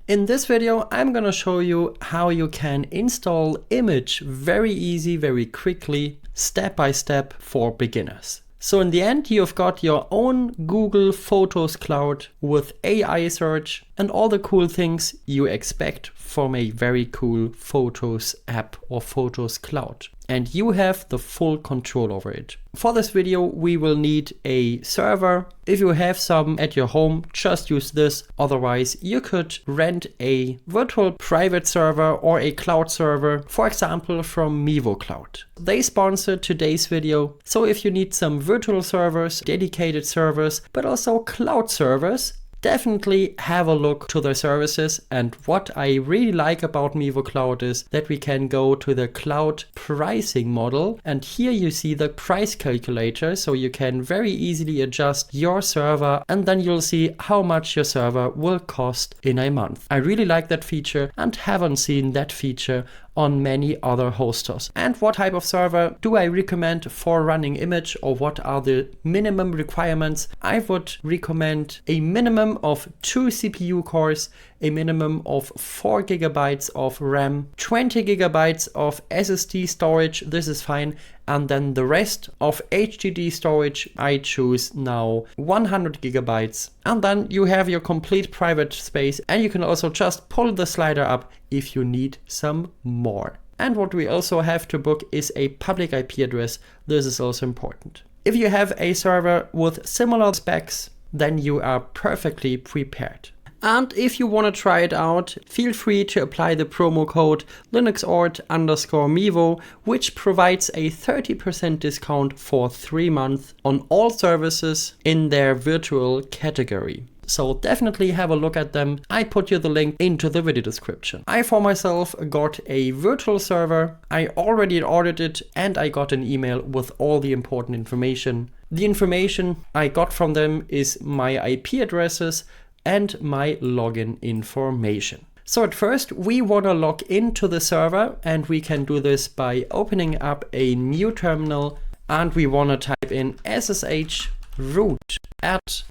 In this video, I'm gonna show you how you can install Immich very easy, very quickly, step by step for beginners. So in the end, you've got your own Google Photos cloud with AI search and all the cool things you expect from a very cool Photos app or Photos cloud. And you have the full control over it. For this video, we will need a server. If you have some at your home, just use this. Otherwise, you could rent a virtual private server or a cloud server, for example, from mivoCloud. They sponsor today's video. So if you need some virtual servers, dedicated servers, but also cloud servers, definitely have a look to their services. And what I really like about mivoCloud is that we can go to the cloud pricing model. And here you see the price calculator. So you can very easily adjust your server and then you'll see how much your server will cost in a month. I really like that feature and haven't seen that feature on many other hosters. And what type of server do I recommend for running Immich, or what are the minimum requirements? I would recommend a minimum of 2 CPU cores, a minimum of 4 GB of RAM, 20 GB of SSD storage, this is fine, and then the rest of HDD storage, I choose now 100 GB. And then you have your complete private space, and you can also just pull the slider up if you need some more. And what we also have to book is a public IP address. This is also important. If you have a server with similar specs, then you are perfectly prepared. And if you want to try it out, feel free to apply the promo code linuxort_mivo, which provides a 30% discount for 3 months on all services in their virtual category. So definitely have a look at them. I put you the link into the video description. I for myself got a virtual server. I already ordered it and I got an email with all the important information. The information I got from them is my IP addresses and my login information. So at first we want to log into the server, and we can do this by opening up a new terminal, and we want to type in SSH root at,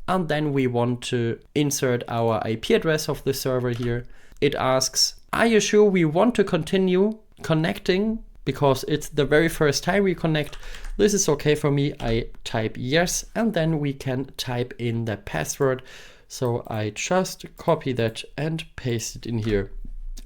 and then we want to insert our IP address of the server here. It asks, are you sure we want to continue connecting? Because it's the very first time we connect. This is okay for me. I type yes, and then we can type in the password. So I just copy that and paste it in here.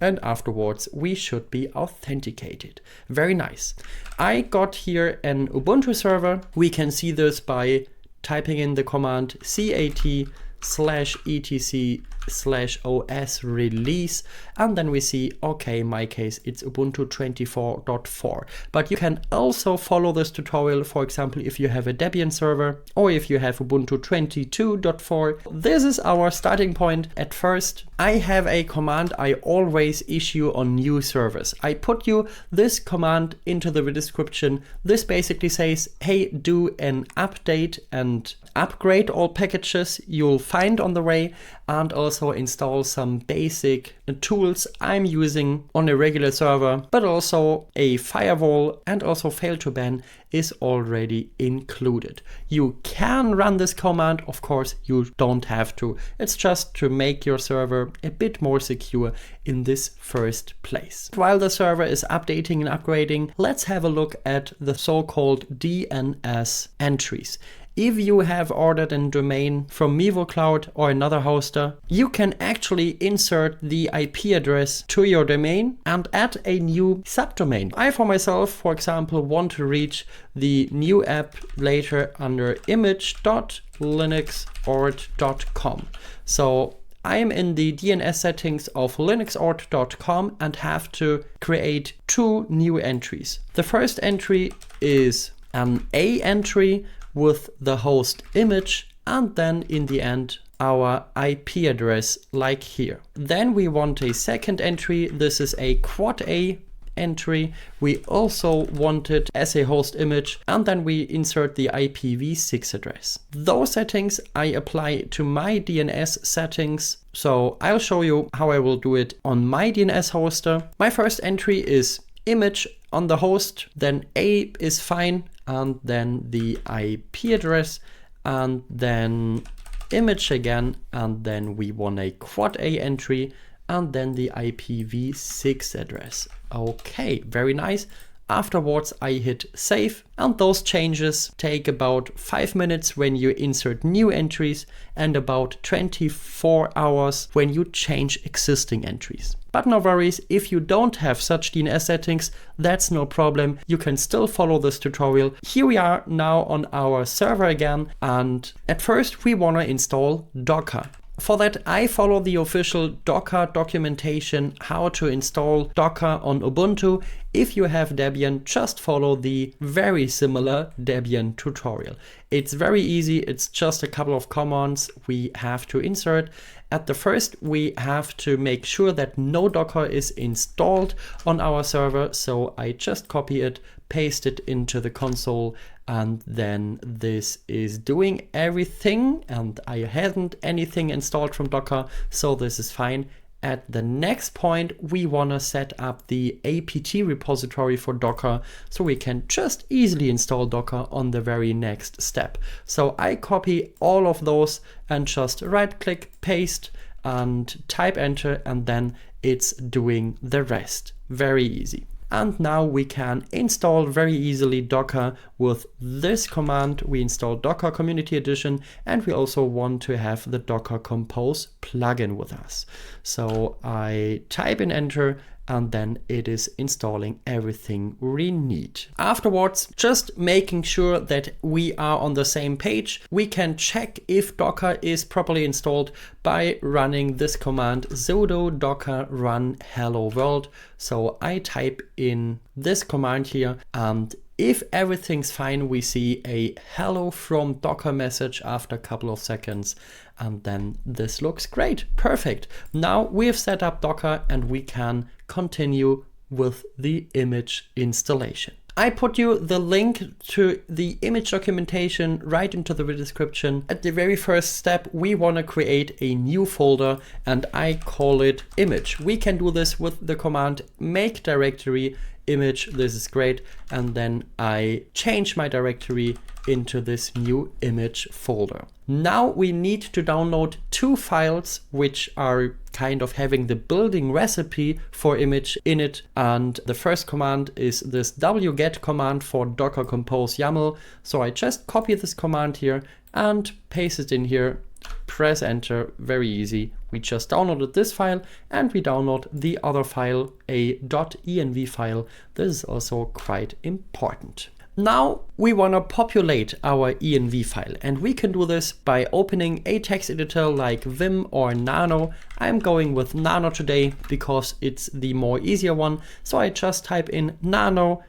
And afterwards we should be authenticated. Very nice. I got here an Ubuntu server. We can see this by typing in the command cat/etc/os release, and then we see, okay, in my case it's Ubuntu 24.4. But you can also follow this tutorial, for example, if you have a Debian server or if you have Ubuntu 22.4. This is our starting point. At first, I have a command I always issue on new servers. I put you this command into the description. This basically says, hey, do an update and upgrade all packages you'll find on the way, and also install some basic tools I'm using on a regular server, but also a firewall and also fail to ban is already included. You can run this command, of course, you don't have to. It's just to make your server a bit more secure in this first place. While the server is updating and upgrading, let's have a look at the so-called DNS entries. If you have ordered a domain from mivoCloud or another hoster, you can actually insert the IP address to your domain and add a new subdomain. I for myself, for example, want to reach the new app later under immich.linuxort.com. So I'm in the DNS settings of linuxort.com and have to create 2 new entries. The first entry is an A entry with the host Immich, and then in the end our IP address like here. Then we want a second entry. This is a quad A entry. We also want it as a host Immich, and then we insert the IPv6 address. Those settings I apply to my DNS settings. So I'll show you how I will do it on my DNS hoster. My first entry is Immich on the host, then A is fine, and then the IP address, and then Immich again, and then we want a quad A entry, and then the IPv6 address. Okay, very nice. Afterwards, I hit save, and those changes take about 5 minutes when you insert new entries and about 24 hours when you change existing entries. But no worries, if you don't have such DNS settings, that's no problem. You can still follow this tutorial. Here we are now on our server again, and at first we want to install Docker. For that, I follow the official Docker documentation, how to install Docker on Ubuntu. If you have Debian, just follow the very similar Debian tutorial. It's very easy, it's just a couple of commands we have to insert. At the first, we have to make sure that no Docker is installed on our server, so I just copy it, paste it into the console, and then this is doing everything, and I hadn't anything installed from Docker, so this is fine. At the next point, we want to set up the apt repository for Docker, so we can just easily install Docker on the very next step. So I copy all of those and just right click, paste, and type enter, and then it's doing the rest. Very easy. And now we can install very easily Docker with this command. We install Docker Community Edition, and we also want to have the Docker Compose plugin with us. So I type in enter, and then it is installing everything we need. Afterwards, just making sure that we are on the same page, we can check if Docker is properly installed by running this command sudo docker run hello world. So I type in this command here, and if everything's fine, we see a hello from Docker message after a couple of seconds, and then this looks great. Perfect. Now we have set up Docker and we can continue with the Immich installation. I put you the link to the Immich documentation right into the description. At the very first step, we want to create a new folder, and I call it Immich. We can do this with the command make directory Immich. This is great. And then I change my directory into this new Immich folder. Now we need to download 2 files which are kind of having the building recipe for Immich in it. And the first command is this wget command for Docker Compose YAML. So I just copy this command here and paste it in here. Press enter, very easy. We just downloaded this file and we download the other file, a .env file. This is also quite important. Now we want to populate our env file, and we can do this by opening a text editor like Vim or Nano. I'm going with Nano today because it's the more easier one. So I just type in nano.env.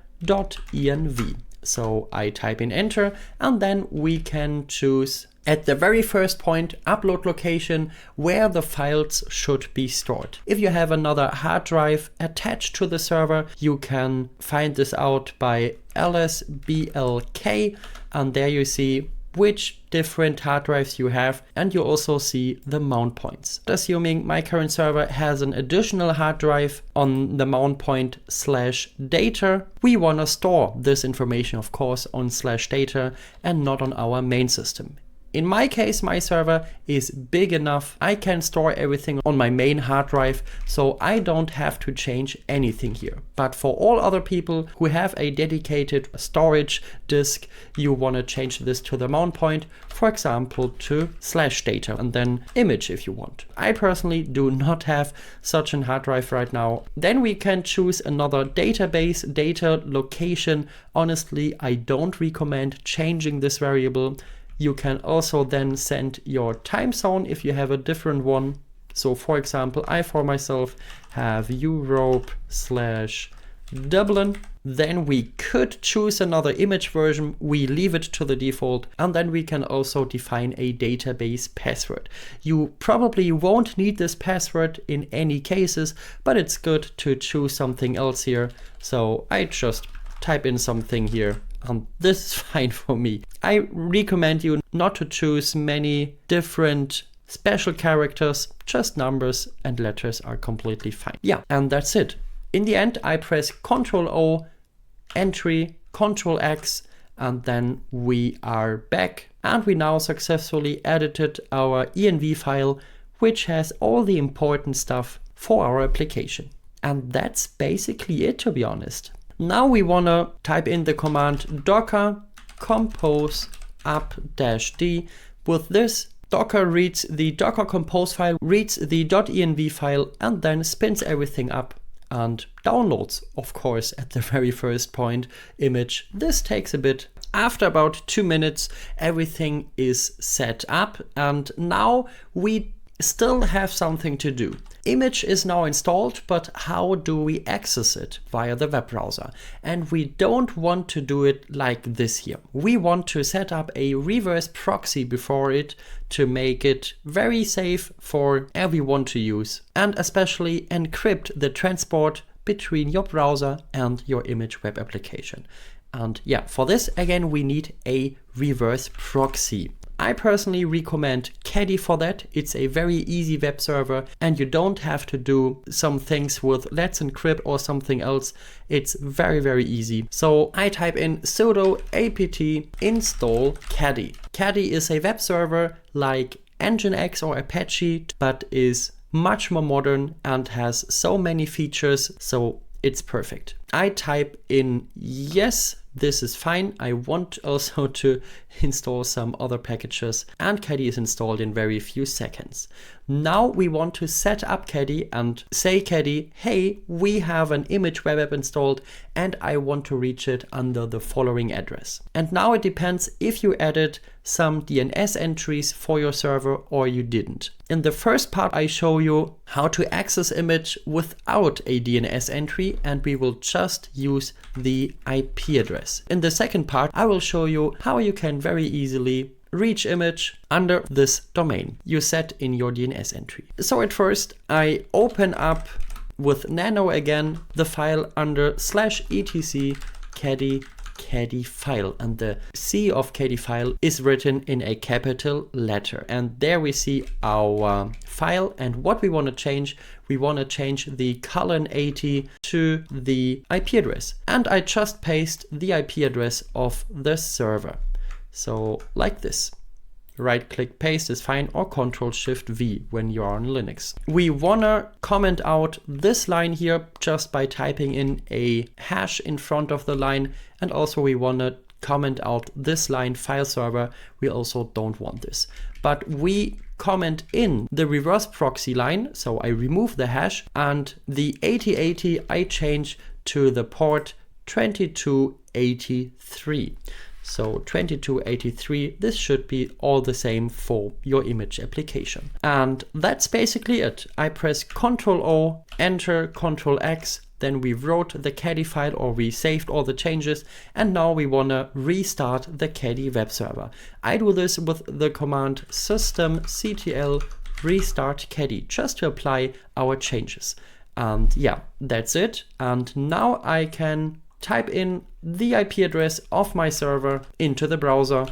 So I type in enter, and then we can choose at the very first point, upload location, where the files should be stored. If you have another hard drive attached to the server, you can find this out by lsblk, and there you see which different hard drives you have, and you also see the mount points. Assuming my current server has an additional hard drive on the mount point /data, we want to store this information, of course, on /data and not on our main system. In my case, my server is big enough. I can store everything on my main hard drive, so I don't have to change anything here. But for all other people who have a dedicated storage disk, you want to change this to the mount point, for example, to /data and then Immich if you want. I personally do not have such a hard drive right now. Then we can choose another database, data location. Honestly, I don't recommend changing this variable. You can also then send your time zone if you have a different one. So for example, I for myself have Europe/Dublin. Then we could choose another Immich version. We leave it to the default, and then we can also define a database password. You probably won't need this password in any cases, but it's good to choose something else here. So I just type in something here. This is fine for me. I recommend you not to choose many different special characters, just numbers and letters are completely fine. Yeah, and that's it. In the end, I press Ctrl-O, entry, Ctrl-X, and then we are back And we now successfully edited our env file, which has all the important stuff for our application. And that's basically it, to be honest. Now we want to type in the command docker compose up-d. With this, Docker reads the Docker compose file, reads the .env file, and then spins everything up and downloads, of course, at the very first point, Immich. This takes a bit. After about 2 minutes, everything is set up, and now we still have something to do. Immich is now installed, but how do we access it? Via the web browser. And we don't want to do it like this here. We want to set up a reverse proxy before it to make it very safe for everyone to use, and especially encrypt the transport between your browser and your Immich web application. And yeah, for this, again, we need a reverse proxy. I personally recommend Caddy for that. It's a very easy web server, and you don't have to do some things with Let's Encrypt or something else. It's very, very easy. So I type in sudo apt install Caddy. Caddy is a web server like Nginx or Apache, but is much more modern and has so many features, so it's perfect. I type in yes, this is fine. I want also to install some other packages, and Caddy is installed in very few seconds. Now we want to set up Caddy and say Caddy, hey, we have an Immich web app installed and I want to reach it under the following address. And now it depends if you added some DNS entries for your server or you didn't. In the first part, I show you how to access Immich without a DNS entry, and we will just use the IP address. In the second part, I will show you how you can very easily reach Immich under this domain you set in your DNS entry. So at first, I open up with nano again the file under /etc caddy file, and the C of caddy file is written in a capital letter, and there we see our file. And what we want to change the colon 80 to the IP address, and I just paste the IP address of the server, so like this. Right click paste is fine, or Ctrl+Shift+V when you are on Linux. We wanna comment out this line here just by typing in a hash in front of the line, and also we wanna comment out this line file server. We also don't want this, but we comment in the reverse proxy line, so I remove the hash, and the 8080 I change to the port 2283. So 2283, this should be all the same for your Immich application. And that's basically it. I press Ctrl-O, Enter, Ctrl-X, then we wrote the Caddy file, or we saved all the changes, and now we want to restart the Caddy web server. I do this with the command systemctl restart Caddy, just to apply our changes. And yeah, that's it. And now I can type in the IP address of my server into the browser,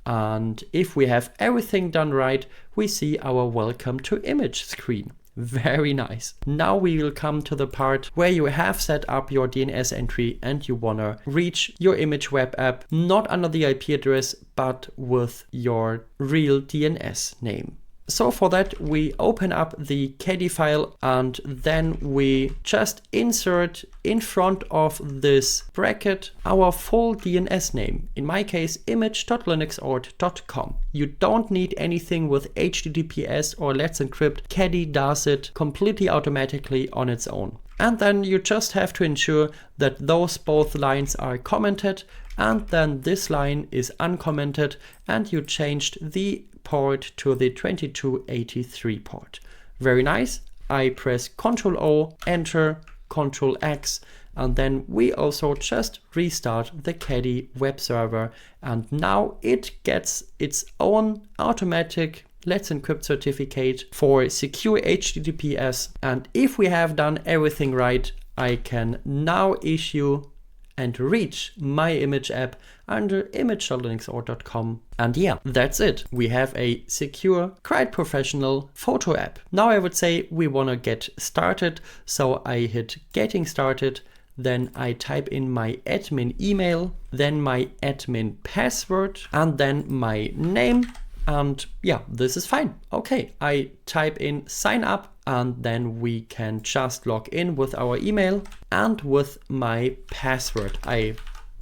and if we have everything done right, we see our welcome to Immich screen. Very nice. Now we will come to the part where you have set up your DNS entry and you want to reach your Immich web app not under the IP address but with your real DNS name. So for that, we open up the caddy file, and then we just insert in front of this bracket our full DNS name. In my case, immich.linuxort.com. You don't need anything with HTTPS or Let's Encrypt. Caddy does it completely automatically on its own. And then you just have to ensure that those both lines are commented, and then this line is uncommented, and you changed the port to the 2283 port. Very nice. I press Ctrl-O, Enter, Ctrl-X, and then we also just restart the Caddy web server, and now it gets its own automatic Let's Encrypt certificate for secure HTTPS. And if we have done everything right, I can now issue and reach my Immich app under immich.linuxort.com. And yeah, that's it. We have a secure, quite professional photo app. Now I would say we want to get started. So I hit getting started, then I type in my admin email, then my admin password, and then my name. And yeah, this is fine. Okay, I type in sign up, and then we can just log in with our email and with my password I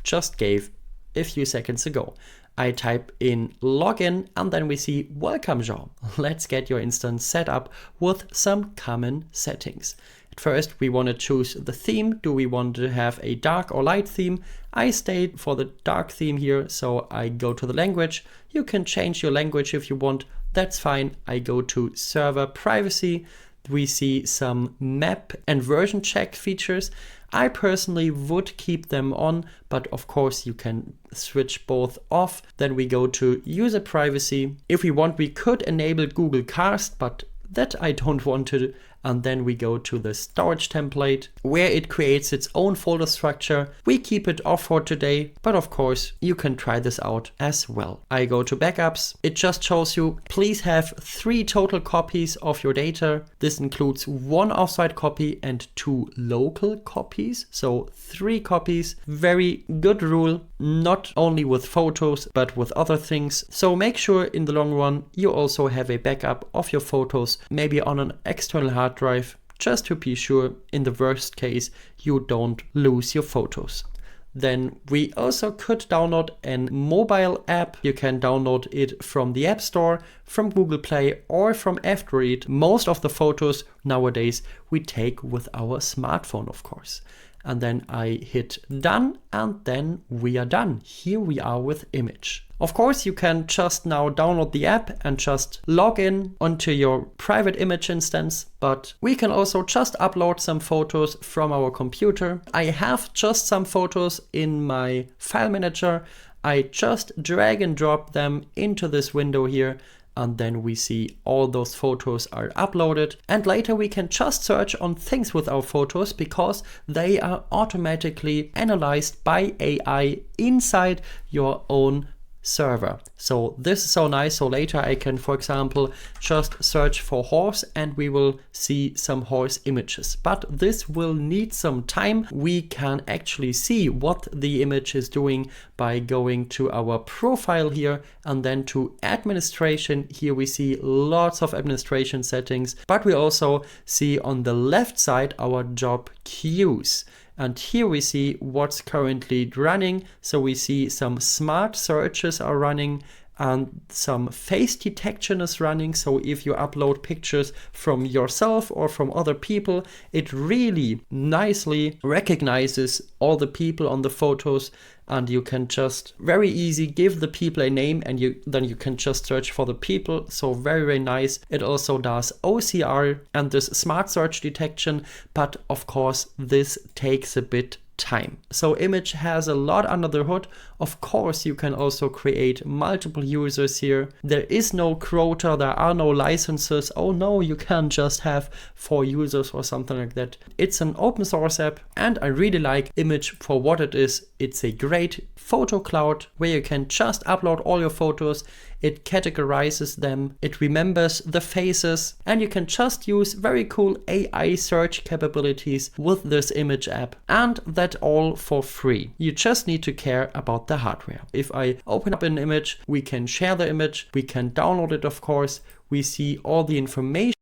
just gave a few seconds ago. I type in login, and then we see welcome Jean. Let's get your instance set up with some common settings. At first, we want to choose the theme. Do we want to have a dark or light theme? I stayed for the dark theme here, so I go to the language. You can change your language if you want, that's fine. I go to server privacy. We see some map and version check features. I personally would keep them on, but of course you can switch both off. Then we go to user privacy. If we want, we could enable Google Cast, but that I don't want to. And then we go to the storage template where it creates its own folder structure. We keep it off for today, but of course you can try this out as well. I go to backups. It just shows you, please have 3 total copies of your data. This includes 1 offsite copy and 2 local copies. So 3 copies, very good rule, not only with photos, but with other things. So make sure in the long run, you also have a backup of your photos, maybe on an external hard drive, just to be sure in the worst case you don't lose your photos. Then we also could download a mobile app. You can download it from the App Store, from Google Play, or from F-Read. Most of the photos nowadays we take with our smartphone, of course. And then I hit done, and then we are done. Here we are with Immich. Of course, you can just now download the app and just log in onto your private Immich instance, but we can also just upload some photos from our computer. I have just some photos in my file manager. I just drag and drop them into this window here, and then we see all those photos are uploaded. And later we can just search on things with our photos because they are automatically analyzed by AI inside your own server. So this is so nice. So later I can, for example, just search for horse and we will see some horse images. But this will need some time. We can actually see what the image is doing by going to our profile here and then to administration. Here we see lots of administration settings, but we also see on the left side our job queues. And here we see what's currently running. So we see some smart searches are running and some face detection is running. So if you upload pictures from yourself or from other people, it really nicely recognizes all the people on the photos, and you can just very easy give the people a name and then you can just search for the people. So very, very nice. It also does OCR and this smart search detection, but of course this takes a bit time. So Immich has a lot under the hood. Of course, you can also create multiple users here. There is no quota, there are no licenses. Oh no, you can't just have 4 users or something like that. It's an open source app and I really like Immich for what it is. It's a great photo cloud where you can just upload all your photos. It categorizes them, it remembers the faces, and you can just use very cool AI search capabilities with this Immich app, and that all for free. You just need to care about the hardware. If I open up an image, we can share the image, we can download it, of course. We see all the information.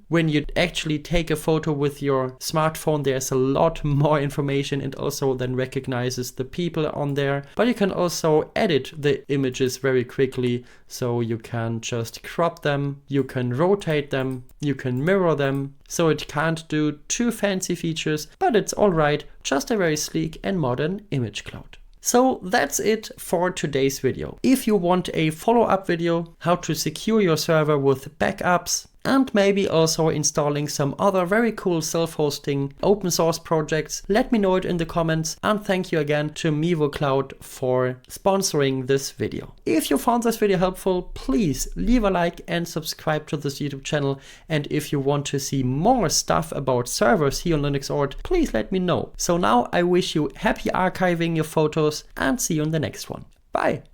When you actually take a photo with your smartphone, there's a lot more information. It also then recognizes the people on there. But you can also edit the images very quickly. So you can just crop them, you can rotate them, you can mirror them. So it can't do too fancy features, but it's all right. Just a very sleek and modern mivoCloud. So that's it for today's video. If you want a follow-up video, how to secure your server with backups, and maybe also installing some other very cool self-hosting open source projects, let me know it in the comments. And thank you again to mivoCloud for sponsoring this video. If you found this video helpful, please leave a like and subscribe to this YouTube channel. And if you want to see more stuff about servers here on Linuxort, please let me know. So now I wish you happy archiving your photos and see you in the next one. Bye.